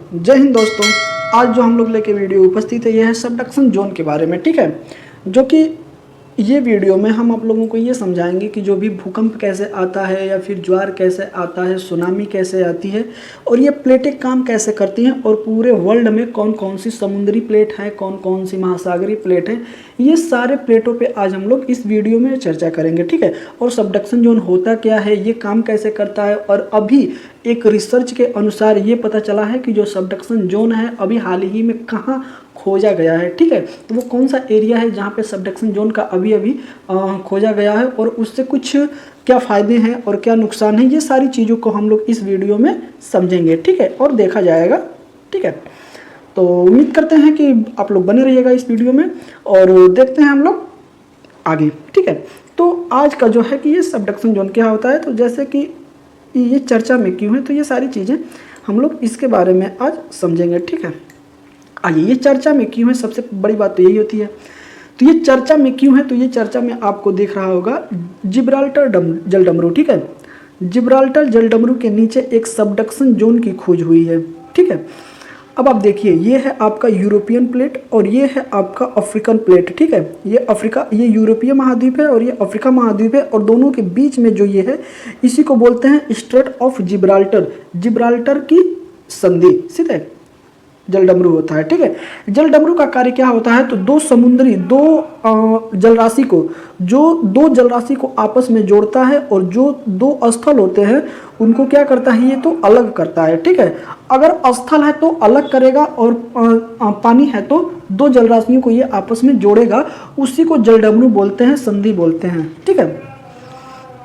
जय हिंद दोस्तों। आज जो हम लोग लेके वीडियो उपस्थित है, यह है सबडक्शन जोन के बारे में। ठीक है, जो कि ये वीडियो में हम आप लोगों को ये समझाएंगे कि जो भी भूकंप कैसे आता है या फिर ज्वार कैसे आता है, सुनामी कैसे आती है और ये प्लेटें काम कैसे करती हैं और पूरे वर्ल्ड में कौन कौन सी समुद्री प्लेट है, कौन कौन सी महासागरीय प्लेट है, ये सारे प्लेटों पे आज हम लोग इस वीडियो में चर्चा करेंगे। ठीक है, और सबडक्शन जोन होता क्या है, ये काम कैसे करता है, और अभी एक रिसर्च के अनुसार ये पता चला है कि जो सबडक्शन जोन है अभी हाल ही में कहाँ खोजा गया है। ठीक है, तो वो कौन सा एरिया है जहाँ पे सबडक्शन जोन का अभी खोजा गया है और उससे कुछ क्या फ़ायदे हैं और क्या नुकसान है, ये सारी चीज़ों को हम लोग इस वीडियो में समझेंगे। ठीक है, और देखा जाएगा। ठीक है, तो उम्मीद करते हैं कि आप लोग बने रहिएगा इस वीडियो में और देखते हैं हम लोग आगे। ठीक है, तो आज का जो है कि ये सबडक्शन जोन क्या होता है, तो जैसे कि ये चर्चा में क्यों है, तो ये सारी चीज़ें हम लोग इसके बारे में आज समझेंगे। ठीक है, आइए, ये चर्चा में क्यों है, सबसे बड़ी बात तो यही होती है। तो ये चर्चा में क्यों है, तो ये चर्चा में आपको देख रहा होगा जिब्राल्टर जलडमरू। ठीक है, जिब्राल्टर जलडमरू के नीचे एक सबडक्शन जोन की खोज हुई है। ठीक है, अब आप देखिए, ये है आपका यूरोपियन प्लेट और ये है आपका अफ्रीकन प्लेट। ठीक है, ये यूरोपीय महाद्वीप है और ये अफ्रीका महाद्वीप है और दोनों के बीच में जो ये है, इसी को बोलते हैं स्ट्रेट ऑफ जिब्राल्टर, जिब्राल्टर की संधि। सीधे जलडमरू होता है। ठीक है, जलडमरू का कार्य क्या होता है, तो दो जलराशि को आपस में जोड़ता है और जो दो स्थल होते हैं उनको क्या करता है, ये तो अलग करता है। ठीक है, अगर स्थल है तो अलग करेगा और पानी है तो दो जलराशियों को ये आपस में जोड़ेगा, उसी को जलडमरू बोलते हैं, संधि बोलते हैं। ठीक है,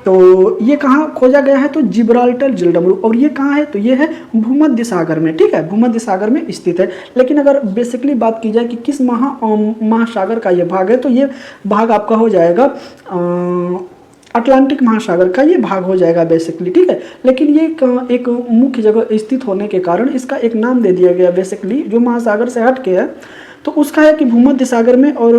तो ये कहाँ खोजा गया है, तो जिब्राल्टर जलडमरू, और ये कहाँ है, तो ये है भूमध्य सागर में। ठीक है, भूमध्य सागर में स्थित है। लेकिन अगर बेसिकली बात की जाए कि किस महासागर का ये भाग है, तो ये भाग आपका हो जाएगा अटलांटिक महासागर का ये भाग हो जाएगा बेसिकली। ठीक है, लेकिन ये एक मुख्य जगह स्थित होने के कारण इसका एक नाम दे दिया गया बेसिकली, जो महासागर से हट के है, तो उसका है कि भूमध्य सागर में और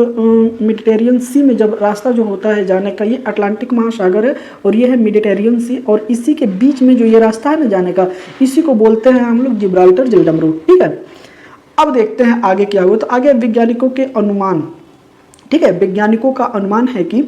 मेडिटेरियन सी में जब रास्ता जो होता है जाने का, ये अटलांटिक महासागर है और ये है मेडिटेरियन सी, और इसी के बीच में जो ये रास्ता है ना जाने का, इसी को बोलते हैं हम लोग जिब्राल्टर जलडमरू। ठीक है, अब देखते हैं आगे क्या हुआ। तो आगे वैज्ञानिकों के अनुमान, ठीक है, वैज्ञानिकों का अनुमान है कि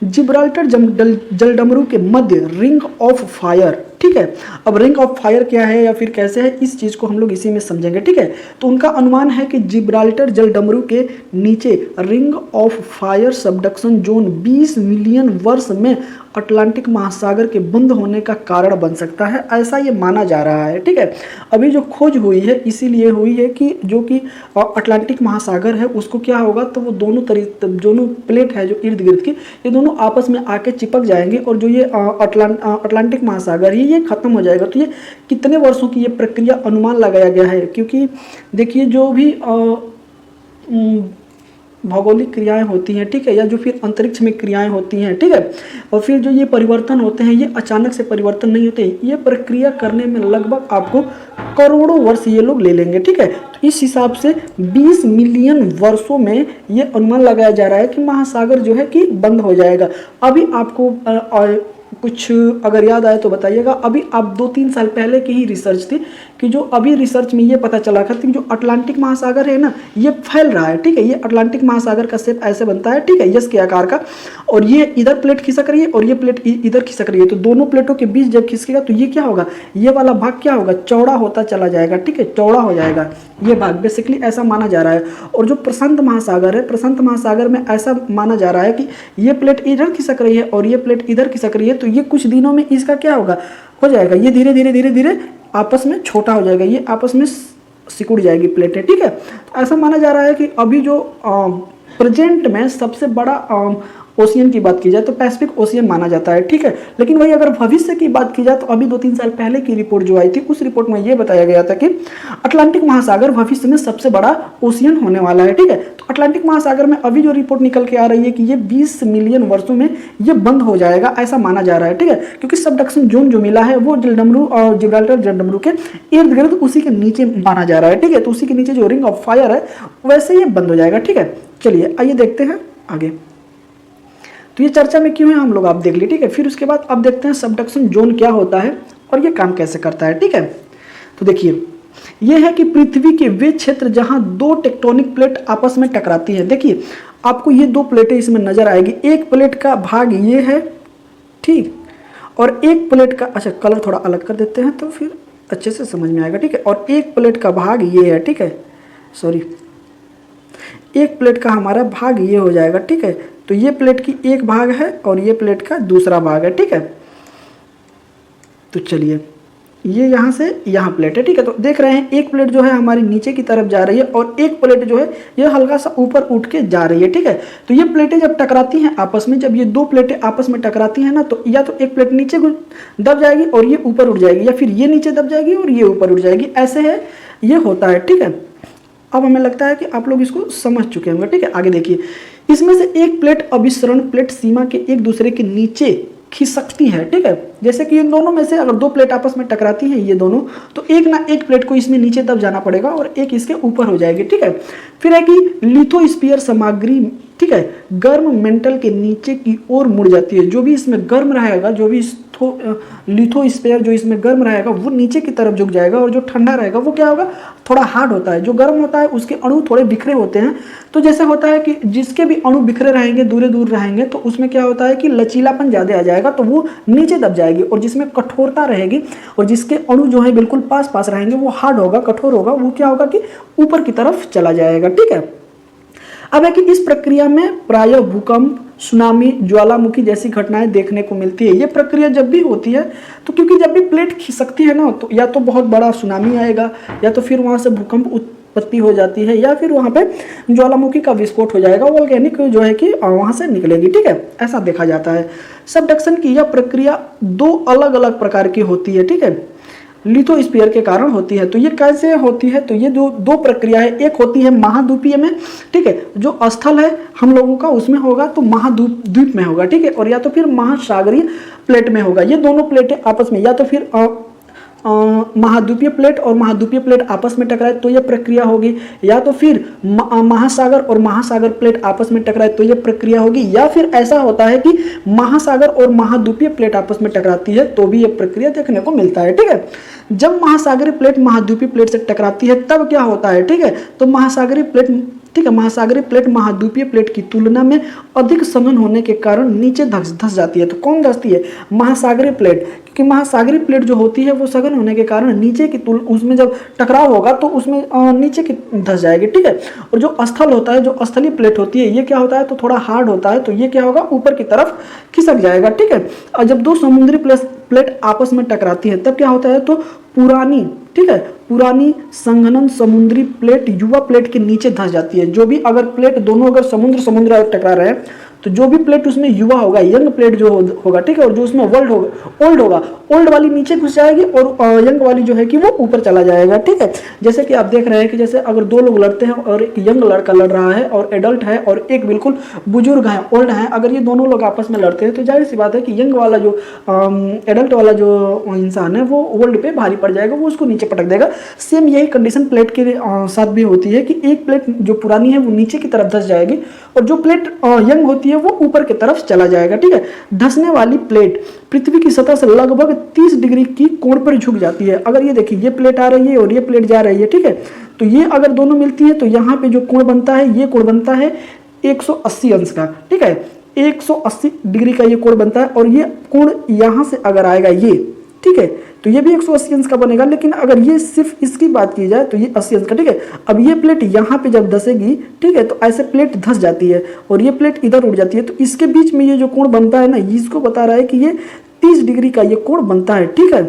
जिब्राल्टर जलडमरू के मध्य रिंग ऑफ फायर। ठीक है, अब रिंग ऑफ फायर क्या है या फिर कैसे है, इस चीज को हम लोग इसी में समझेंगे। ठीक है, तो उनका अनुमान है कि जिब्राल्टर जलडमरू के नीचे ring of fire subduction zone 20 million वर्ष में अटलांटिक महासागर के बंद होने का कारण बन सकता है, ऐसा ये माना जा रहा है। ठीक है, अभी जो खोज हुई है इसीलिए हुई है कि जो कि अटलांटिक महासागर है उसको क्या होगा, तो वो दोनों प्लेट है जो इर्द गिर्द की, ये दोनों आपस में आके चिपक जाएंगे और जो ये अटलांटिक महासागर ये खत्म हो जाएगा। तो ये कितने वर्षों की ये प्रक्रिया अनुमान लगाया गया है, क्योंकि देखिए जो भी भौगोलिक क्रियाएं होती हैं, ठीक है, या जो फिर अंतरिक्ष में क्रियाएं होती हैं, ठीक है, और फिर जो ये परिवर्तन होते हैं, ये अचानक से परिवर्तन नहीं होते, ये प्रक्रिया करने में लगभग आपको करोड़ों वर्ष ये लोग ले लेंगे। ठीक है, तो इस हिसाब से 20 मिलियन वर्षों में ये अनुमान लगाया जा रहा है कि महासागर जो है कि बंद हो जाएगा। अभी आपको कुछ अगर याद आए तो बताइएगा, अभी आप 2-3 साल पहले की ही रिसर्च थी कि जो अभी रिसर्च में ये पता चला था कि जो अटलांटिक महासागर है ना, ये फैल रहा है। ठीक है, ये अटलांटिक महासागर का शेप ऐसे बनता है, ठीक है, यस के आकार का, और ये इधर प्लेट खिसक रही है और ये प्लेट इधर खिसक रही है, तो दोनों प्लेटों के बीच जब खिसकेगा तो ये क्या होगा, ये वाला भाग क्या होगा, चौड़ा होता चला जाएगा। ठीक है, चौड़ा हो जाएगा ये भाग, बेसिकली ऐसा माना जा रहा है। और जो प्रशांत महासागर है, प्रशांत महासागर में ऐसा माना जा रहा है कि ये प्लेट इधर खिसक रही है और ये प्लेट इधर खिसक रही है, तो ये कुछ दिनों में इसका क्या होगा, हो जाएगा, ये धीरे धीरे धीरे धीरे आपस में छोटा हो जाएगा, ये आपस में सिकुड़ जाएगी प्लेटें। ठीक है, तो ऐसा माना जा रहा है कि अभी जो प्रेजेंट में सबसे बड़ा ओशियन की बात की जाए तो पैसिफिक ओशियन माना जाता है। ठीक है, लेकिन वही अगर भविष्य की बात की जाए तो अभी 2-3 साल पहले की रिपोर्ट जो आई थी, उस रिपोर्ट में ये बताया गया था कि अटलांटिक महासागर भविष्य में सबसे बड़ा ओशियन होने वाला है। ठीक है, तो अटलांटिक महासागर में अभी जो रिपोर्ट निकल के आ रही है कि ये 20 मिलियन वर्षों में ये बंद हो जाएगा, ऐसा माना जा रहा है। ठीक है, क्योंकि सबडक्शन जोन जो मिला है वो जलडमरू और जिब्राल्टर जलडमरू के इर्द गिर्द उसी के नीचे माना जा रहा है। ठीक है, तो उसी के नीचे जो रिंग ऑफ फायर है वैसे ये बंद हो जाएगा। ठीक है, चलिए आइए देखते हैं आगे। तो ये चर्चा में क्यों है हम लोग आप देख लिए। ठीक है, फिर उसके बाद अब देखते हैं सबडक्शन जोन क्या होता है और ये काम कैसे करता है। ठीक है, तो देखिए ये है कि पृथ्वी के वे क्षेत्र जहां दो टेक्टोनिक प्लेट आपस में टकराती है। देखिए आपको ये दो प्लेटें इसमें नजर आएगी, एक प्लेट का भाग ये है, ठीक, और एक प्लेट का, अच्छा कलर थोड़ा अलग कर देते हैं तो फिर अच्छे से समझ में आएगा, ठीक है। और एक प्लेट का भाग ये है, ठीक है, सॉरी, एक प्लेट का हमारा भाग ये हो जाएगा, ठीक है। तो ये प्लेट की एक भाग है और ये प्लेट का दूसरा भाग है, ठीक है। तो चलिए ये यहाँ से यहाँ प्लेट है, ठीक है। तो देख रहे हैं एक प्लेट जो है हमारी नीचे की तरफ जा रही है और एक प्लेट जो है ये हल्का सा ऊपर उठ के जा रही है, ठीक है। तो ये प्लेटें जब टकराती हैं आपस में, जब ये दो प्लेटें आपस में टकराती हैं ना, तो या तो एक प्लेट नीचे दब जाएगी और ये ऊपर उठ जाएगी, या फिर ये नीचे दब जाएगी और ये ऊपर उठ जाएगी, ऐसे है ये होता है, ठीक है। अब हमें लगता है कि आप लोग इसको समझ चुके होंगे, ठीक है। आगे देखिए, इसमें से एक प्लेट अभिसरण प्लेट सीमा के एक दूसरे के नीचे खिसकती है, ठीक है। जैसे कि इन दोनों में से अगर दो प्लेट आपस में टकराती हैं ये दोनों, तो एक ना एक प्लेट को इसमें नीचे दब जाना पड़ेगा और एक इसके ऊपर हो जाएगी, ठीक है। फिर है कि लिथोस्फीयर सामग्री, ठीक है, गर्म मेंटल के नीचे की ओर मुड़ जाती है। जो भी इसमें गर्म रहेगा, जो भी लिथोस्फीयर जो इसमें गर्म रहेगा वो नीचे की तरफ झुक जाएगा, और जो ठंडा रहेगा वो क्या होगा, थोड़ा हार्ड होता है। जो गर्म होता है उसके अणु थोड़े बिखरे होते हैं, तो जैसे होता है कि जिसके भी अणु बिखरे रहेंगे, दूर दूर रहेंगे, तो उसमें क्या होता है कि लचीलापन ज़्यादा आ जाएगा, तो वो नीचे दब जाएगी। और जिसमें कठोरता रहेगी और जिसके अणु जो है बिल्कुल पास पास रहेंगे, वो हार्ड होगा, कठोर होगा, वो क्या होगा कि ऊपर की तरफ चला जाएगा, ठीक है। अब है कि इस प्रक्रिया में प्रायः भूकंप, सुनामी, ज्वालामुखी जैसी घटनाएं देखने को मिलती है। ये प्रक्रिया जब भी होती है तो क्योंकि जब भी प्लेट खिसकती है ना, तो या तो बहुत बड़ा सुनामी आएगा, या तो फिर वहां से भूकंप उत्पत्ति हो जाती है, या फिर वहां पे ज्वालामुखी का विस्फोट हो जाएगा, वोल्केनिक जो है कि वहां से निकलेगी, ठीक है। ऐसा देखा जाता है। सबडक्शन की यह प्रक्रिया दो अलग अलग प्रकार की होती है, ठीक है, लिथोस्फीयर के कारण होती है। तो ये कैसे होती है, तो ये जो दो प्रक्रिया है, एक होती है महाद्वीपीय में, ठीक है, जो स्थल है हम लोगों का उसमें होगा तो महाद्वीप में होगा, ठीक है, और या तो फिर महासागरीय प्लेट में होगा। ये दोनों प्लेटें आपस में, या तो फिर महाद्वीपीय प्लेट और महाद्वीपीय प्लेट आपस में टकराए तो यह प्रक्रिया होगी, या तो फिर महासागर और महासागर प्लेट आपस में टकराए तो यह प्रक्रिया होगी, या फिर ऐसा होता है कि महासागर और महाद्वीपीय प्लेट आपस में टकराती है तो भी यह प्रक्रिया देखने को मिलता है, ठीक है। जब महासागरीय प्लेट महाद्वीपीय प्लेट से टकराती है तब क्या होता है, ठीक है, तो महासागरीय प्लेट, ठीक है, महासागरीय प्लेट महाद्वीपीय प्लेट की तुलना में अधिक सघन होने के कारण नीचे धस जाती है। तो कौन धसती है, महासागरीय प्लेट, क्योंकि महासागरीय प्लेट जो होती है वो सघन होने के कारण नीचे की उसमें जब टकराव होगा तो उसमें नीचे की धस जाएगी, ठीक है। और जो स्थल होता है, जो स्थलीय प्लेट होती है, ये क्या होता है, तो थोड़ा हार्ड होता है, तो ये क्या होगा, ऊपर की तरफ खिसक जाएगा, ठीक है। और जब दो समुद्री प्लेट आपस में टकराती है तब क्या होता है, तो पुरानी, ठीक है, पुरानी संघनन समुद्री प्लेट युवा प्लेट के नीचे धस जाती है। जो भी अगर प्लेट दोनों अगर समुद्र टकरा रहे हैं तो जो भी प्लेट उसमें युवा होगा, यंग प्लेट जो होगा, ठीक है, और जो उसमें ओल्ड होगा, ओल्ड वाली नीचे घुस जाएगी और यंग वाली जो है कि वो ऊपर चला जाएगा, ठीक है। जैसे कि आप देख रहे हैं कि जैसे अगर दो लोग लड़ते हैं और एक यंग लड़का लड़ रहा है और एडल्ट है और एक बिल्कुल बुजुर्ग है, ओल्ड है, अगर ये दोनों लोग आपस में लड़ते हैं तो जाहिर सी बात है कि यंग वाला जो एडल्ट वाला जो इंसान है वो ओल्ड पे भारी पड़ जाएगा, वो उसको नीचे पटक देगा। सेम यही कंडीशन प्लेट के साथ भी होती है कि एक प्लेट जो पुरानी है वो नीचे की तरफ धस जाएगी और जो प्लेट यंग होती है वो ऊपर की तरफ चला जाएगा, ठीक है। धंसने वाली प्लेट पृथ्वी की सतह से लगभग 30 डिग्री की कोण पर झुक जाती है। अगर ये देखिए, ये प्लेट आ रही है और ये प्लेट जा रही है, ठीक है, तो ये अगर दोनों मिलती है तो यहाँ पे जो कोण बनता है, ये कोण बनता है 180 अंश का, ठीक है, 180 डिग्री का ये कोण बनता है। और ये कोण यहाँ से अगर आएगा ये, ठीक है, तो ये भी 180 अंश का बनेगा। लेकिन अगर ये सिर्फ इसकी बात की जाए तो ये 80 अंश का, ठीक है। अब ये प्लेट यहाँ पे जब धसेगी, ठीक है, तो ऐसे प्लेट धस जाती है और ये प्लेट इधर उड़ जाती है, तो इसके बीच में ये जो कोण बनता है ना, इसको बता रहा है कि ये 30 डिग्री का ये कोण बनता है, ठीक है।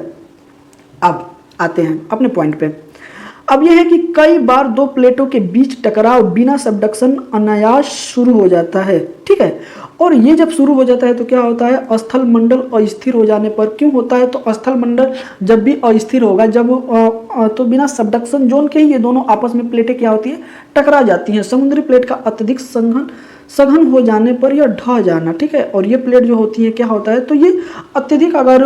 अब आते हैं अपने पॉइंट पे। अब यह है कि कई बार दो प्लेटों के बीच टकराव बिना सबडक्शन अनायास शुरू हो जाता है, ठीक है। और ये जब शुरू हो जाता है तो क्या होता है, स्थल मंडल अस्थिर हो जाने पर। क्यों होता है, तो स्थल मंडल जब भी अस्थिर होगा, जब तो बिना सबडक्शन जोन के ही ये दोनों आपस में प्लेटें क्या होती है, टकरा जाती हैं। समुद्री प्लेट का अत्यधिक सघन हो जाने पर यह ढह जाना, ठीक है। और ये प्लेट जो होती है क्या होता है, तो ये अत्यधिक अगर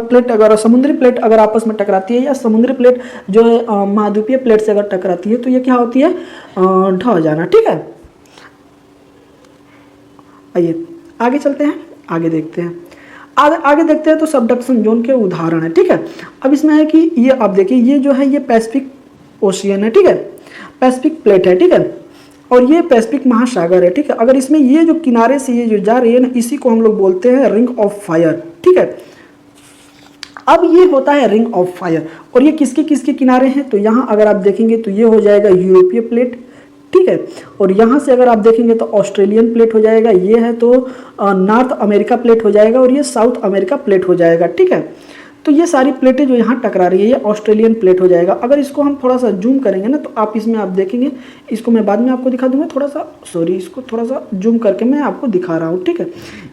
प्लेट, अगर समुद्री प्लेट अगर आपस में टकराती है या समुद्री प्लेट जो है महाद्वीपीय प्लेट से अगर टकराती है तो ये क्या होती है, ढह जाना, ठीक है। आइए आगे चलते हैं, आगे देखते हैं, आगे देखते हैं तो सबडक्शन जोन के उदाहरण है, ठीक है। अब इसमें है कि ये आप देखिए, ये जो है ये पैसिफिक ओशियन है, ठीक है, पैसिफिक प्लेट है, ठीक है, और ये पैसिफिक महासागर है, ठीक है। अगर इसमें ये जो किनारे से ये जो जा रही है ना, इसी को हम लोग बोलते हैं रिंग ऑफ फायर, ठीक है। अब ये होता है रिंग ऑफ फायर, और ये किसके किसके किनारे हैं, तो यहाँ अगर आप देखेंगे तो ये हो जाएगा यूरोपीय प्लेट, ठीक है, और यहाँ से अगर आप देखेंगे तो ऑस्ट्रेलियन प्लेट हो जाएगा, ये है तो नॉर्थ अमेरिका प्लेट हो जाएगा, और ये साउथ अमेरिका प्लेट हो जाएगा, ठीक है। तो ये सारी प्लेटें जो यहाँ टकरा रही है ये ऑस्ट्रेलियन प्लेट हो जाएगा। अगर इसको हम थोड़ा सा जूम करेंगे ना तो आप इसमें आप देखेंगे, इसको मैं बाद में आपको दिखा दूंगा, थोड़ा सा सॉरी, इसको थोड़ा सा जूम करके मैं आपको दिखा रहा हूँ, ठीक है।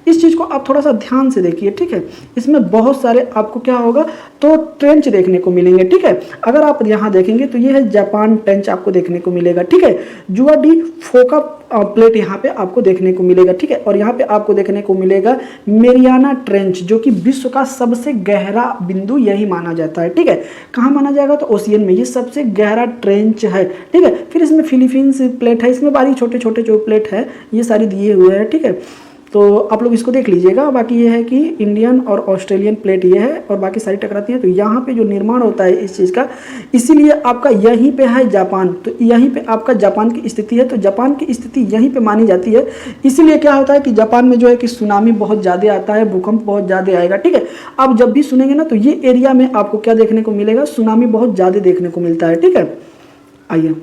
इस चीज़ को आप थोड़ा सा ध्यान से देखिए, ठीक है। इसमें बहुत सारे आपको क्या होगा तो ट्रेंच देखने को मिलेंगे, ठीक है। अगर आप यहाँ देखेंगे तो ये है जापान ट्रेंच आपको देखने को मिलेगा, ठीक है। जुआ डी फोका प्लेट यहाँ पे आपको देखने को मिलेगा, ठीक है। और यहाँ पे आपको देखने को मिलेगा मेरियाना ट्रेंच, जो कि विश्व का सबसे गहरा बिंदु यही माना जाता है, ठीक है। कहाँ माना जाएगा तो ओशियन में, ये सबसे गहरा ट्रेंच है, ठीक है। फिर इसमें फिलीपींस प्लेट है, इसमें बारी छोटे छोटे जो प्लेट है ये सारी दिए हुए हैं, ठीक है। तो आप लोग इसको देख लीजिएगा। बाकी ये है कि इंडियन और ऑस्ट्रेलियन प्लेट ये है, और बाकी सारी टकराती हैं। तो यहाँ पे जो निर्माण होता है इस चीज़ का, इसीलिए आपका यहीं पे है जापान, तो यहीं पे आपका जापान की स्थिति है, तो जापान की स्थिति यहीं पे मानी जाती है। इसीलिए क्या होता है कि जापान में जो है कि सुनामी बहुत ज़्यादा आता है, भूकंप बहुत ज़्यादा आएगा, ठीक है। आप जब भी सुनेंगे ना तो ये एरिया में आपको क्या देखने को मिलेगा, सुनामी बहुत ज़्यादा देखने को मिलता है, ठीक है। आइए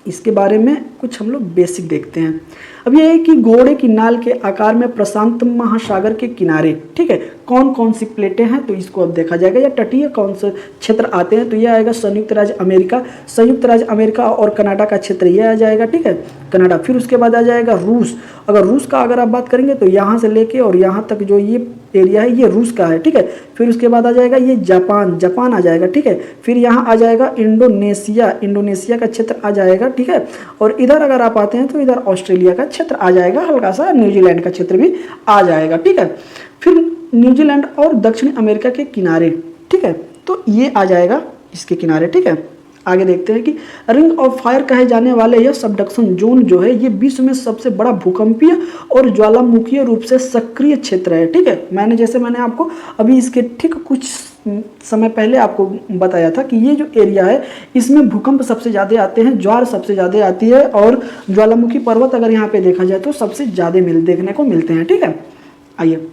इसके बारे में कुछ हम लोग बेसिक देखते हैं। अब ये है कि घोड़े की नाल के आकार में प्रशांत महासागर के किनारे, ठीक है, कौन कौन सी प्लेटें हैं तो इसको अब देखा जाएगा। या तटीय कौन से क्षेत्र आते हैं तो ये आएगा संयुक्त राज्य अमेरिका, संयुक्त राज्य अमेरिका और कनाडा का क्षेत्र ये आ जाएगा, ठीक है, कनाडा। फिर उसके बाद आ जाएगा रूस। अगर रूस का अगर आप बात करेंगे तो यहाँ से लेके और यहाँ तक जो ये एरिया है ये रूस का है, ठीक है। फिर उसके बाद आ जाएगा ये जापान, जापान आ जाएगा, ठीक है। फिर यहाँ आ जाएगा इंडोनेशिया, इंडोनेशिया का क्षेत्र आ जाएगा, ठीक है। और इधर अगर आप आते हैं तो इधर ऑस्ट्रेलिया का क्षेत्र आ जाएगा, हल्का सा न्यूजीलैंड का क्षेत्र भी आ जाएगा, ठीक है। फिर न्यूजीलैंड और दक्षिण अमेरिका के किनारे, ठीक है, तो ये आ जाएगा इसके किनारे, ठीक है। आगे देखते हैं कि रिंग ऑफ फायर कहे जाने वाले यह सबडक्शन जोन जो है ये विश्व में सबसे बड़ा भूकंपीय और ज्वालामुखीय रूप से सक्रिय क्षेत्र है, ठीक है। मैंने आपको अभी इसके ठीक कुछ समय पहले आपको बताया था कि ये जो एरिया है इसमें भूकंप सबसे ज़्यादा आते हैं, ज्वार सबसे ज़्यादा आती है, और ज्वालामुखी पर्वत अगर यहाँ पे देखा जाए तो सबसे ज़्यादा देखने को मिलते हैं, ठीक है। आइए,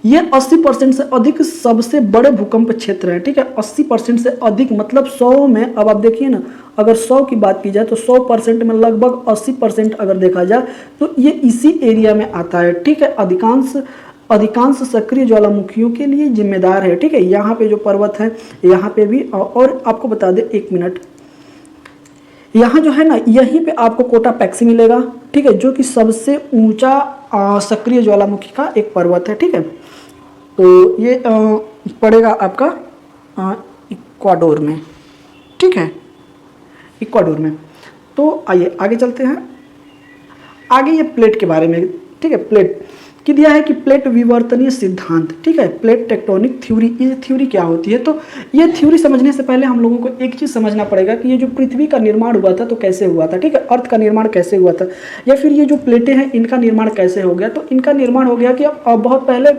ये 80% से अधिक सबसे बड़े भूकंप क्षेत्र है, ठीक है। 80% से अधिक मतलब 100 में, अब आप देखिए ना, अगर 100 की बात की जाए तो 100% में लगभग 80% अगर देखा जाए तो ये इसी एरिया में आता है, ठीक है। अधिकांश सक्रिय ज्वालामुखियों के लिए जिम्मेदार है, ठीक है। यहाँ पे जो पर्वत है यहाँ पे भी, और आपको बता दें 1 मिनट, यहाँ जो है ना यहीं पे आपको कोटापैक्सी मिलेगा, ठीक है, जो कि सबसे ऊंचा सक्रिय ज्वालामुखी का एक पर्वत है, ठीक है। तो ये पड़ेगा आपका इक्वाडोर में, ठीक है, इक्वाडोर में। तो आइए आगे चलते हैं। आगे ये प्लेट के बारे में, ठीक है, प्लेट कि दिया है कि प्लेट विवर्तनीय सिद्धांत, ठीक है, प्लेट टेक्टोनिक थ्योरी। ये थ्योरी क्या होती है, तो ये थ्योरी समझने से पहले हम लोगों को एक चीज़ समझना पड़ेगा कि ये जो पृथ्वी का निर्माण हुआ था तो कैसे हुआ था, ठीक है, अर्थ का निर्माण कैसे हुआ था, या फिर ये जो प्लेटें हैं इनका निर्माण कैसे हो गया। तो इनका निर्माण हो गया कि बहुत पहले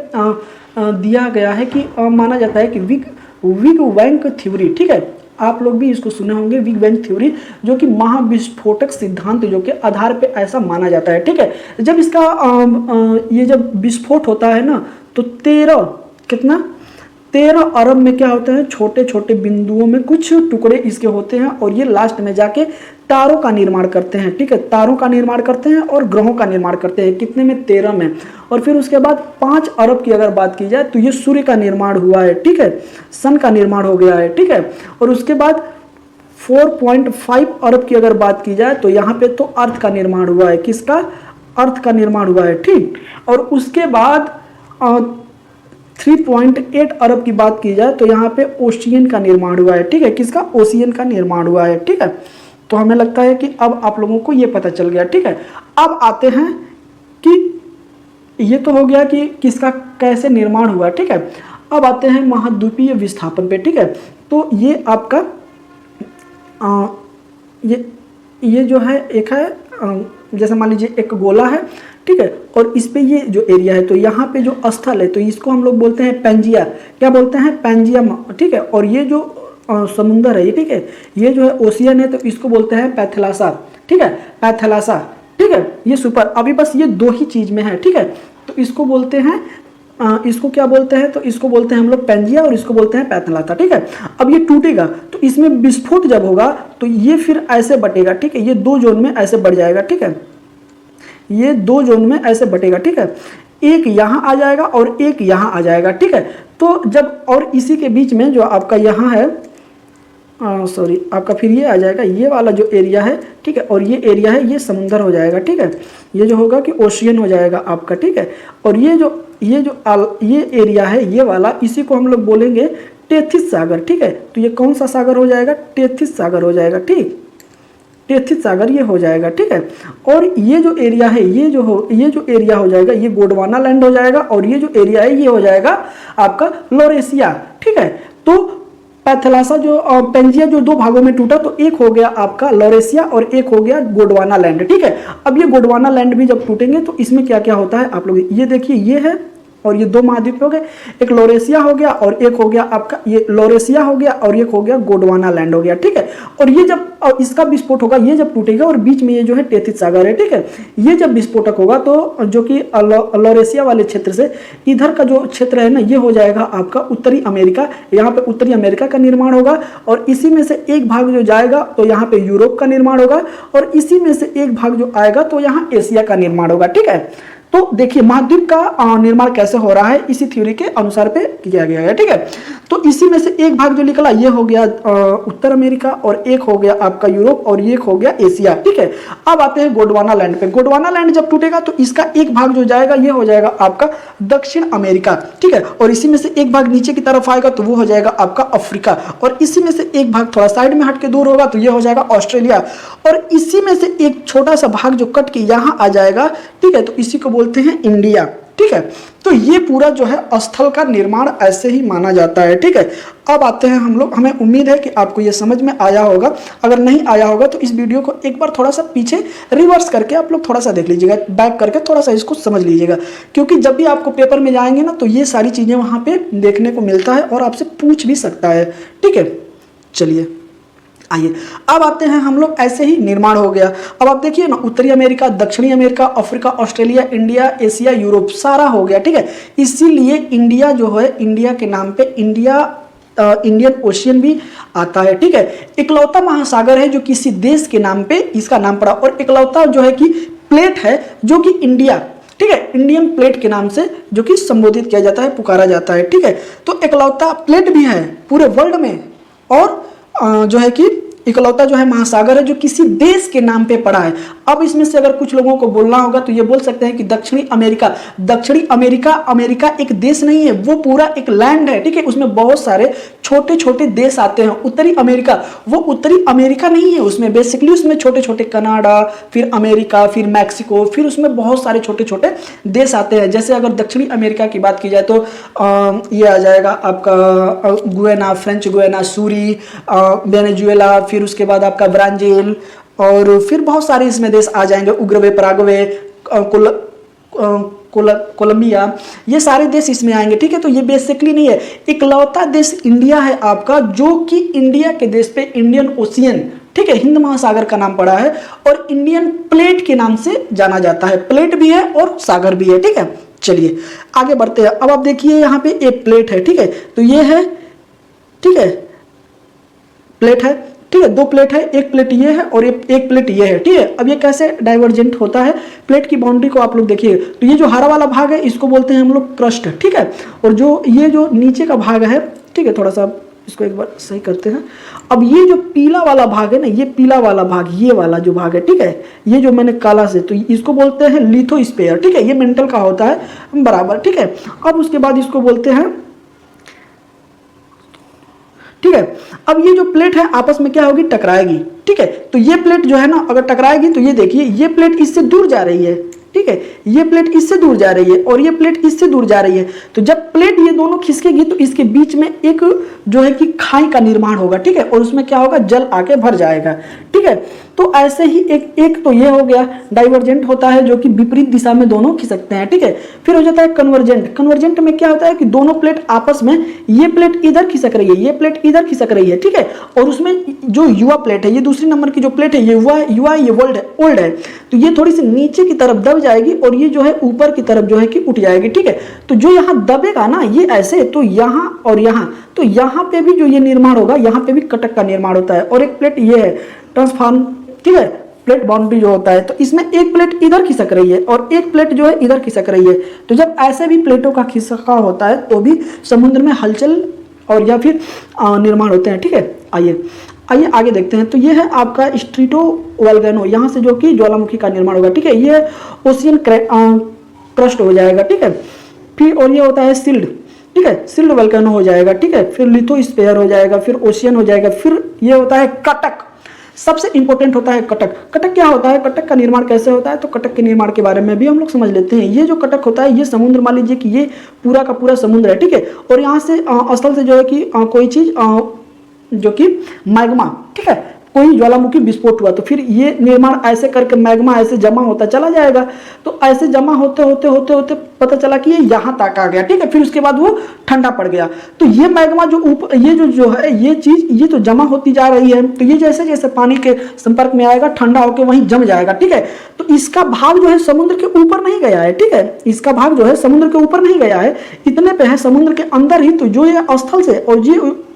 दिया गया है कि माना जाता है कि बिग बैंग थ्योरी, ठीक है, आप लोग भी इसको सुने होंगे, बिग बैंग थ्योरी, जो कि महाविस्फोटक सिद्धांत जो के आधार पे ऐसा माना जाता है, ठीक है। जब इसका ये जब विस्फोट होता है ना तो 13 अरब में क्या होता है, छोटे छोटे बिंदुओं में कुछ टुकड़े इसके होते हैं, और ये लास्ट में जाके तारों का निर्माण करते हैं, ठीक है, तारों का निर्माण करते हैं और ग्रहों का निर्माण करते हैं। कितने में, 13 में। और फिर उसके बाद 5 अरब की अगर बात की जाए तो ये सूर्य का निर्माण हुआ है, ठीक है, सन का निर्माण हो गया है, ठीक है। और उसके बाद 4.5 अरब की अगर बात की जाए तो यहाँ पे तो अर्थ का निर्माण हुआ है, किसका, अर्थ का निर्माण हुआ है, ठीक। और उसके बाद 3.8 अरब की बात की जाए तो यहाँ पे ओशियन का निर्माण हुआ है, ठीक है, किसका, ओशियन का निर्माण हुआ है, ठीक है। तो हमें लगता है कि अब आप लोगों को ये पता चल गया, ठीक है। अब आते हैं कि ये तो हो गया कि किसका कैसे निर्माण हुआ, ठीक है। अब आते हैं महाद्वीपीय विस्थापन पे, ठीक है। तो ये आपका ये जो है एक है, जैसे मान लीजिए एक गोला है, ठीक है, और इस पे ये जो एरिया है तो यहाँ पे जो स्थल है तो इसको हम लोग बोलते हैं पैंजिया, क्या बोलते हैं, पैंजिया, ठीक है। और ये जो समुंदर है ये, ठीक है। ये जो है ओशियन है, तो इसको बोलते हैं पैथलासा, ठीक है, पैथलासा, ठीक है। ये सुपर, अभी बस ये 2 ही चीज में है, ठीक है। तो इसको बोलते हैं इसको क्या बोलते हैं, तो इसको बोलते हैं हम लोग पेंजिया और इसको बोलते हैं पैथलासा, ठीक है। अब ये टूटेगा तो इसमें विस्फोट जब होगा तो ये फिर ऐसे बटेगा, ठीक है। ये 2 जोन में ऐसे बढ़ जाएगा, ठीक है। ये 2 जोन में ऐसे बटेगा, ठीक है। एक यहाँ आ जाएगा और एक यहाँ आ जाएगा, ठीक है। तो जब, और इसी के बीच में जो आपका यहाँ है, सॉरी, आपका फिर ये आ जाएगा, ये वाला जो एरिया है, ठीक है, और ये एरिया है, ये समुंदर हो जाएगा, ठीक है। ये जो होगा कि ओशियन हो जाएगा आपका, ठीक है। और ये एरिया है ये वाला, इसी को हम लोग बोलेंगे टेथिस सागर, ठीक है। तो ये कौन सा सागर हो जाएगा, टेथिस सागर हो जाएगा, ठीक, टेथिस सागर ये हो जाएगा, ठीक है। और ये जो एरिया है, ये जो एरिया हो जाएगा, ये गोंडवाना लैंड हो जाएगा, और ये जो एरिया है ये हो जाएगा आपका लॉरेशिया, ठीक है। तो पैथलासा जो पेंजिया जो 2 भागों में टूटा, तो एक हो गया आपका लॉरेशिया और एक हो गया गोंडवाना लैंड, ठीक है। अब ये गोंडवाना लैंड भी जब टूटेंगे तो इसमें क्या क्या होता है आप लोग ये देखिए, ये है और ये 2 महाद्वीप हो गए, एक लॉरेशिया हो गया और एक हो गया आपका, ये लॉरेशिया हो गया और एक हो गया गोंडवाना लैंड हो गया, ठीक है। और ये जब इसका विस्फोट होगा, ये जब टूटेगा और बीच में ये जो है टेथिस सागर है, ठीक है। ये जब विस्फोटक होगा तो जो कि लॉरेशिया वाले क्षेत्र से इधर का जो क्षेत्र है ना, ये हो जाएगा आपका उत्तरी अमेरिका। यहाँ पे उत्तरी अमेरिका का निर्माण होगा और इसी में से एक भाग जो जाएगा तो यहाँ पे यूरोप का निर्माण होगा, और इसी में से एक भाग जो आएगा तो यहाँ एशिया का निर्माण होगा, ठीक है। तो देखिए महाद्वीप का निर्माण कैसे हो रहा है, इसी थ्योरी के अनुसार पे किया गया है, ठीक है। तो इसी में से एक भाग जो निकला ये हो गया उत्तर अमेरिका, और एक हो गया आपका यूरोप, और एक हो गया एशिया, ठीक है। अब आते हैं गोंडवाना लैंड पे। गोंडवाना लैंड जब टूटेगा तो इसका एक भाग जो जाएगा ये हो जाएगा आपका दक्षिण अमेरिका, ठीक है। और इसी में से एक भाग नीचे की तरफ आएगा तो वो हो जाएगा आपका अफ्रीका, और इसी में से एक भाग थोड़ा साइड में हट के दूर होगा तो ये हो जाएगा ऑस्ट्रेलिया, और इसी में से एक छोटा सा भाग जो कट के यहाँ आ जाएगा, ठीक है। तो इसी को बोलते हैं इंडिया, ठीक है। तो ये पूरा जो है स्थल का निर्माण ऐसे ही माना जाता है, ठीक है। अब आते हैं हम लोग, हमें उम्मीद है कि आपको ये समझ में आया होगा। अगर नहीं आया होगा तो इस वीडियो को एक बार थोड़ा सा पीछे रिवर्स करके आप लोग थोड़ा सा देख लीजिएगा, बैक करके थोड़ा सा इसको समझ लीजिएगा, क्योंकि जब भी आपको पेपर में जाएंगे ना तो ये सारी चीजें वहां पे देखने को मिलता है और आपसे पूछ भी सकता है, ठीक है। चलिए आइए, अब आते हैं हम लोग, ऐसे ही निर्माण हो गया। अब आप देखिए ना, उत्तरी अमेरिका, दक्षिणी America, Africa, Australia, India, Asia, Europe, सारा हो गया, ठीक है। इसीलिए इंडिया जो है, इंडिया के नाम पे इंडियन ओशियन भी आता है, ठीक है। इकलौता महासागर है जो किसी देश के नाम पे इसका नाम पड़ा, और इकलौता जो है कि प्लेट है जो कि इंडिया, ठीक है, इंडियन प्लेट के नाम से जो कि संबोधित किया जाता है, पुकारा जाता है, ठीक है। तो इकलौता प्लेट भी है पूरे वर्ल्ड में, और जो है कि इकलौता जो है महासागर है जो किसी देश के नाम पे पड़ा है। अब इसमें से अगर कुछ लोगों को बोलना होगा तो ये बोल सकते हैं कि दक्षिणी अमेरिका, अमेरिका एक देश नहीं है, वो पूरा एक लैंड है, ठीक है। उसमें बहुत सारे छोटे छोटे देश आते हैं। उत्तरी अमेरिका, वो उत्तरी अमेरिका नहीं है, उसमें बेसिकली उसमें छोटे छोटे कनाडा, फिर अमेरिका, फिर मैक्सिको, फिर उसमें बहुत सारे छोटे छोटे देश आते हैं। जैसे अगर दक्षिणी अमेरिका की बात की जाए तो ये आ जाएगा आपका Guyana, French Guiana, Suri, Venezuela, फिर उसके बाद आपका ब्राजील, और फिर बहुत सारे इसमें देश आ जाएंगे, उग्रवे, पराग्वे, कोलंबिया, ये सारे देश इसमें आएंगे, ठीक है। तो ये बेसिकली नहीं है, इकलौता देश इंडिया है आपका, जो कि इंडिया के देश पे इंडियन ओशियन, ठीक है, हिंद महासागर का नाम पड़ा है, और इंडियन प्लेट के नाम से जाना जाता है। प्लेट भी है और सागर भी है, ठीक है। चलिए आगे बढ़ते हैं। अब आप देखिए यहाँ पे एक प्लेट है, ठीक है। तो ये है, ठीक है, प्लेट है, ठीक है, 2 प्लेट है, एक प्लेट ये है और एक प्लेट ये है, ठीक है। अब ये कैसे डाइवर्जेंट होता है, प्लेट की बाउंड्री को आप लोग देखिए, तो ये जो हरा वाला भाग है इसको बोलते हैं हम लोग क्रस्ट, ठीक है। और जो ये जो नीचे का भाग है, ठीक है, थोड़ा सा इसको एक बार सही करते हैं। अब ये जो पीला वाला भाग है ना, ये पीला वाला भाग, ये वाला जो भाग है, ठीक है, ये जो मैंने काला से, तो इसको बोलते हैं लिथोस्फीयर, ठीक है। ये मेंटल का होता है बराबर, ठीक है। अब उसके बाद इसको बोलते हैं, ठीक है। अब ये जो प्लेट है आपस में क्या होगी, टकराएगी, ठीक है। तो ये प्लेट जो है ना अगर टकराएगी तो ये देखिए, ये प्लेट इससे दूर जा रही है, ठीक है, ये प्लेट इससे दूर जा रही है और ये प्लेट इससे दूर जा रही है। तो जब प्लेट ये दोनों खिसकेगी तो इसके बीच में एक जो है कि खाई का निर्माण होगा, ठीक है, और उसमें क्या होगा, जल आके भर जाएगा, ठीक है। तो ऐसे ही एक तो ये हो गया, डाइवर्जेंट होता है जो कि विपरीत दिशा में दोनों खिसकते हैं, ठीक है। फिर हो जाता है कन्वर्जेंट। कन्वर्जेंट में क्या होता है कि दोनों प्लेट आपस में, ये प्लेट इधर खिसक रही है, ये प्लेट इधर खिसक रही है, ठीक है, और उसमें जो युवा प्लेट है, ये दूसरी नंबर की जो प्लेट है, ये युवा ये ओल्ड है, तो ये थोड़ी सी नीचे की तरफ दब जाएगी और ये जो है ऊपर की तरफ जो है कि उठ जाएगी, ठीक है। तो जो यहाँ दबेगा ना, ये ऐसे, तो यहाँ और यहाँ, तो यहाँ पे भी जो ये निर्माण होगा, यहाँ पे भी कटक का निर्माण होता है। और एक प्लेट ये है ट्रांसफॉर्म, ठीक है, प्लेट बाउंड्री जो होता है, तो इसमें एक प्लेट इधर खिसक रही है और एक प्लेट जो है इधर खिसक रही है। तो जब ऐसे भी प्लेटों का खिसकाव होता है तो भी समुद्र में हलचल और या फिर निर्माण होते हैं, ठीक है। आइए आगे देखते हैं। तो ये है आपका स्ट्रीटो वोल्केनो, यहाँ से जो कि ज्वालामुखी का निर्माण होगा, ठीक है। ये ओशियन क्रस्ट हो जाएगा, ठीक है। फिर और ये होता है सिल्ड, ठीक है, सिल्ड वोल्केनो हो जाएगा, ठीक है। फिर लिथोस्फीयर हो जाएगा, फिर ओशियन हो जाएगा, फिर ये होता है कटक। सबसे इंपॉर्टेंट होता है कटक। कटक क्या होता है, कटक का निर्माण कैसे होता है, तो कटक के निर्माण के बारे में भी हम लोग समझ लेते हैं। ये जो कटक होता है, ये समुद्र, मान लीजिए कि ये पूरा का पूरा समुद्र है, ठीक है, और यहाँ से स्थल से जो है कि कोई चीज जो कि मैग्मा, ठीक है, कोई ज्वालामुखी विस्फोट हुआ, तो फिर ये निर्माण ऐसे करके मैग्मा ऐसे जमा होता चला जाएगा। तो ऐसे जमा होते होते होते होते पता चला कि ये यहाँ तक आ गया, ठीक है। फिर उसके बाद वो ठंडा पड़ गया। तो ये मैग्मा जो ऊपर, ये जो है ये चीज, ये तो जमा होती जा रही है, तो ये जैसे जैसे पानी के संपर्क में आएगा, ठंडा होकर वहीं जम जाएगा, ठीक है। तो इसका भाग जो है समुद्र के ऊपर नहीं गया है, ठीक है, इसका भाग जो है समुद्र के ऊपर नहीं गया है, इतने पे है समुद्र के अंदर ही। तो जो ये स्थल से और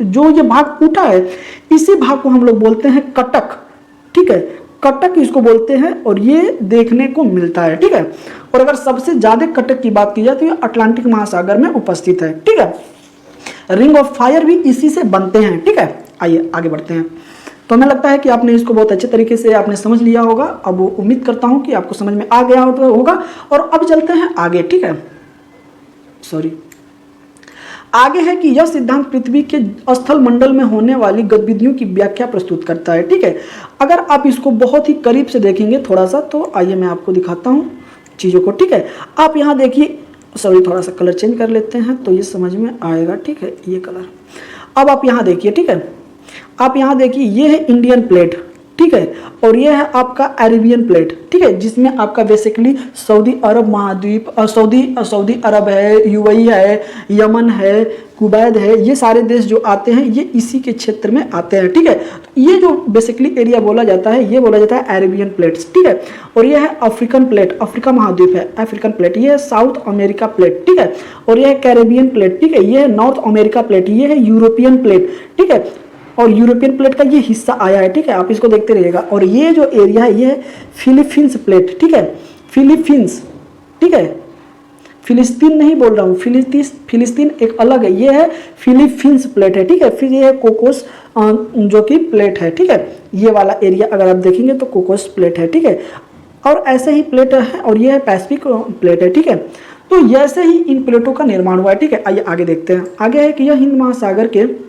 जो ये भाग उठा है, इसी भाग को हम लोग बोलते हैं कटक, ठीक है, कटक इसको बोलते हैं और ये देखने को मिलता है, ठीक है। और अगर सबसे ज्यादा कटक की बात की जाए तो ये अटलांटिक महासागर में उपस्थित है, ठीक है। रिंग ऑफ फायर भी इसी से बनते हैं, ठीक है। आइए आगे बढ़ते हैं। तो हमें लगता है कि आपने इसको बहुत अच्छे तरीके से आपने समझ लिया होगा। अब उम्मीद करता हूं कि आपको समझ में आ गया होगा। और अब चलते हैं आगे, ठीक है, आगे है कि यह सिद्धांत पृथ्वी के स्थल मंडल में होने वाली गतिविधियों की व्याख्या प्रस्तुत करता है, ठीक है। अगर आप इसको बहुत ही करीब से देखेंगे थोड़ा सा, तो आइए मैं आपको दिखाता हूँ चीज़ों को, ठीक है। आप यहाँ देखिए, थोड़ा सा कलर चेंज कर लेते हैं तो ये समझ में आएगा, ठीक है, ये कलर। अब आप यहाँ देखिए, ठीक है, आप यहाँ देखिए, ये है इंडियन प्लेट, ठीक है, और ये है आपका अरेबियन प्लेट, ठीक है, जिसमें आपका बेसिकली सऊदी अरब महाद्वीप, सऊदी अरब है, यूएई है, यमन है, कुवैत है, ये सारे देश जो आते हैं ये इसी के क्षेत्र में आते हैं, ठीक है। तो ये जो बेसिकली एरिया बोला जाता है, ये बोला जाता है अरेबियन प्लेट्स, ठीक है। और ये है अफ्रीकन प्लेट, अफ्रीका महाद्वीप है अफ्रीकन प्लेट, ये है साउथ अमेरिका प्लेट, ठीक है। और ये है कैरेबियन प्लेट, ठीक है, ये है नॉर्थ अमेरिका प्लेट, ये है यूरोपियन प्लेट, ठीक है। और यूरोपियन प्लेट का ये हिस्सा आया है, ठीक है, आप इसको देखते रहिएगा। और ये जो एरिया है ये है फिलीपींस प्लेट, ठीक है, फिलीपींस, ठीक है, फिलिस्तीन नहीं बोल रहा हूँ, फिलिस्तीन एक अलग है, ये है फिलीपींस प्लेट है, ठीक है। फिर ये है कोकोस जो कि प्लेट है, ठीक है, ये वाला एरिया अगर आप देखेंगे तो कोकोस प्लेट है, ठीक है। और ऐसे ही प्लेट है, और ये है पैसिफिक प्लेट है, ठीक है। तो ऐसे ही इन प्लेटों का निर्माण हुआ है, ठीक है। आइए आगे देखते हैं। आगे है कि यह हिंद महासागर के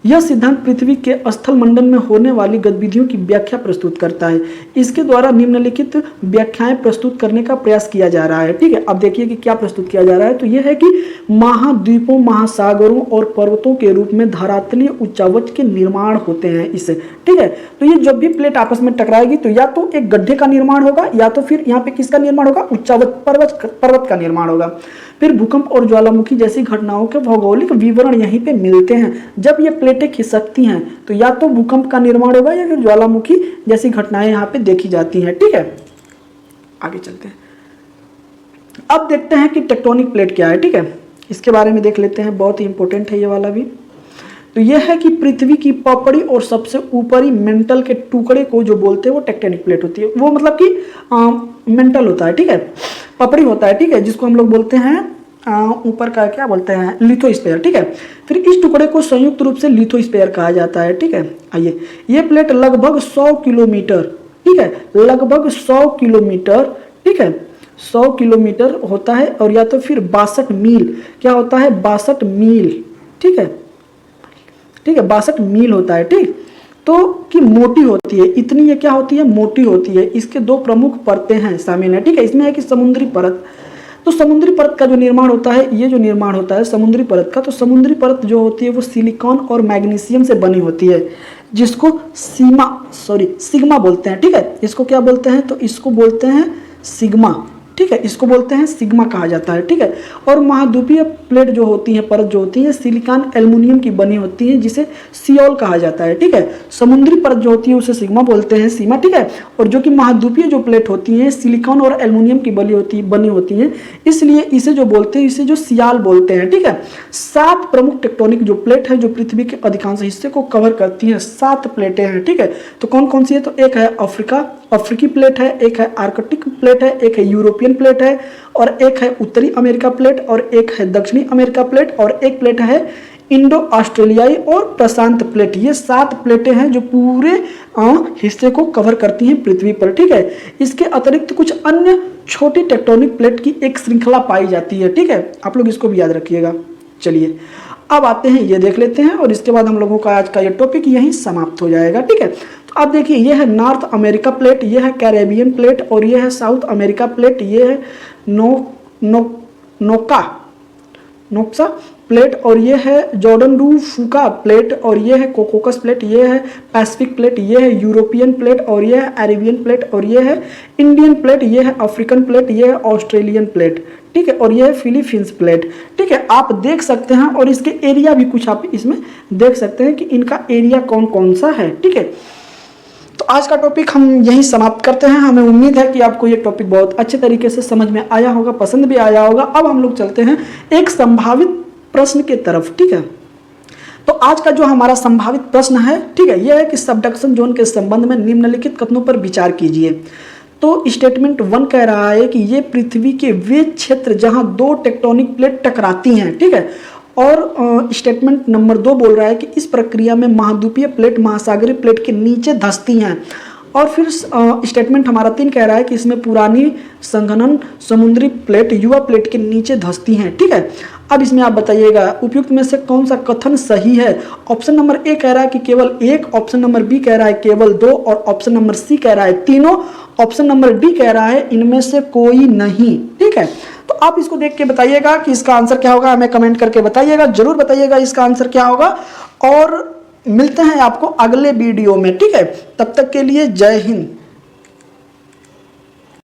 यह सिद्धांत पृथ्वी के स्थल मंडल में होने वाली गतिविधियों की व्याख्या प्रस्तुत करता है। इसके द्वारा निम्नलिखित व्याख्याएं प्रस्तुत करने का प्रयास किया जा रहा है, ठीक है। अब देखिए कि क्या प्रस्तुत किया जा रहा है। तो यह है कि महाद्वीपों, महासागरों और पर्वतों के रूप में धरातलीय उच्चावच के निर्माण होते हैं इससे, ठीक है। तो ये जब भी प्लेट आपस में टकराएगी तो या तो एक गड्ढे का निर्माण होगा, या तो फिर यहाँ पे किसका निर्माण होगा, उच्चावच पर्वत का निर्माण होगा। फिर भूकंप और ज्वालामुखी जैसी घटनाओं के भौगोलिक विवरण यहीं पे मिलते हैं। जब ये प्लेटें खिसकती हैं तो या तो भूकंप का निर्माण होगा या फिर ज्वालामुखी जैसी घटनाएं यहाँ पे देखी जाती हैं, ठीक है। आगे चलते हैं। अब देखते हैं कि टेक्टोनिक प्लेट क्या है, ठीक है, इसके बारे में देख लेते हैं, बहुत ही इंपॉर्टेंट है ये वाला भी। तो यह है कि पृथ्वी की पपड़ी और सबसे ऊपरी मेंटल के टुकड़े को जो बोलते हैं वो टेक्टोनिक प्लेट होती है। वो मतलब कि मेंटल होता है, ठीक है, पपड़ी होता है, ठीक है, जिसको हम लोग बोलते हैं ऊपर का क्या बोलते हैं, लिथोस्फीयर, ठीक है। फिर इस टुकड़े को संयुक्त रूप से लिथोस्फीयर कहा जाता है, ठीक है। आइए, ये प्लेट लगभग 100 किलोमीटर, ठीक है, लगभग 100 किलोमीटर, ठीक है, 100 किलोमीटर होता है। और या तो फिर 62 मील, क्या होता है, 62 मील, ठीक है, ठीक है, 62 मील होता है, ठीक। तो कि मोटी होती है, इतनी ये क्या होती है, मोटी होती है। इसके दो प्रमुख परतें हैं शामिल है, ठीक है। इसमें है कि समुद्री परत, तो समुद्री परत का जो निर्माण होता है, ये जो निर्माण होता है समुद्री परत का, तो समुद्री परत जो होती है वो सिलिकॉन और मैग्नीशियम से बनी होती है, जिसको सिग्मा बोलते हैं, ठीक है। इसको क्या बोलते हैं, तो इसको बोलते हैं सिग्मा, ठीक है। इसको बोलते हैं सिग्मा कहा जाता है, ठीक है। और महाद्वीपीय प्लेट जो होती है, परत जो होती है, सिलिकॉन एल्युमिनियम की बनी होती है, जिसे सियोल कहा जाता है, ठीक है। समुद्री परत जो होती है उसे सिग्मा बोलते हैं, सीमा, ठीक है। और जो कि महाद्वीपीय जो प्लेट होती है सिलिकॉन और एल्युमिनियम की बनी होती है, इसलिए इसे जो बोलते हैं, इसे जो सियाल बोलते हैं, ठीक है। 7 प्रमुख टेक्टोनिक जो प्लेट है जो पृथ्वी के अधिकांश हिस्से को कवर करती हैं, 7 प्लेटें हैं, ठीक है। तो कौन कौन सी है, तो एक है अफ्रीकी प्लेट है, एक है आर्कटिक प्लेट है, एक है यूरोपियन प्लेट है, और एक है उत्तरी अमेरिका प्लेट, और एक है दक्षिणी अमेरिका प्लेट, और एक प्लेट है इंडो ऑस्ट्रेलियाई और प्रशांत प्लेट। ये 7 प्लेटें हैं जो पूरे हिस्से को कवर करती हैं पृथ्वी पर, ठीक है। इसके अतिरिक्त कुछ अन्य छोटी टेक्टोनिक प्लेट की एक श्रृंखला पाई जाती है, ठीक है। आप लोग इसको भी याद रखिएगा। चलिए अब आते हैं, ये देख लेते हैं, और इसके बाद हम लोगों का आज का ये टॉपिक यहीं समाप्त हो जाएगा, ठीक है। तो आप देखिए, ये है नॉर्थ अमेरिका प्लेट, ये है कैरेबियन प्लेट, और ये है साउथ अमेरिका प्लेट, ये है नोक्सा प्लेट, और ये है जॉर्डन रू फूका प्लेट, और ये है कोकोकस प्लेट, ये है पैसिफिक प्लेट, ये है यूरोपियन प्लेट, और ये है अरेबियन प्लेट, और ये है इंडियन प्लेट, ये है अफ्रीकन प्लेट, ये है ऑस्ट्रेलियन प्लेट, ठीक है। और ये है फिलीपींस प्लेट, ठीक है। आप देख सकते हैं, और इसके एरिया भी कुछ आप इसमें देख सकते हैं कि इनका एरिया कौन कौन सा है, ठीक है। तो आज का टॉपिक हम यहीं समाप्त करते हैं। हमें उम्मीद है कि आपको ये टॉपिक बहुत अच्छे तरीके से समझ में आया होगा, पसंद भी आया होगा। अब हम लोग चलते हैं एक संभावित प्रश्न के तरफ, ठीक है। तो आज का जो हमारा संभावित प्रश्न है, ठीक है, यह है कि सबडक्शन जोन के संबंध में निम्नलिखित कथनों पर विचार कीजिए। तो स्टेटमेंट 1 कह रहा है कि ये पृथ्वी के वे क्षेत्र जहां 2 टेक्टोनिक प्लेट टकराती हैं, ठीक है। और स्टेटमेंट नंबर 2 बोल रहा है कि इस प्रक्रिया में महाद्वीपीय प्लेट महासागरीय प्लेट के नीचे धंसती हैं। और फिर स्टेटमेंट हमारा 3 कह रहा है कि इसमें पुरानी संघनन समुद्री प्लेट युवा प्लेट के नीचे धंसती हैं, ठीक है। अब इसमें आप बताइएगा उपयुक्त में से कौन सा कथन सही है। ऑप्शन नंबर ए कह रहा है कि केवल 1, ऑप्शन नंबर बी कह रहा है केवल 2, और ऑप्शन नंबर सी कह रहा है तीनों, ऑप्शन नंबर डी कह रहा है इनमें से कोई नहीं, ठीक है। तो आप इसको देख के बताइएगा कि इसका आंसर क्या होगा, हमें कमेंट करके बताइएगा, जरूर बताइएगा इसका आंसर क्या होगा। और मिलते हैं आपको अगले वीडियो में, ठीक है। तब तक के लिए जय हिंद।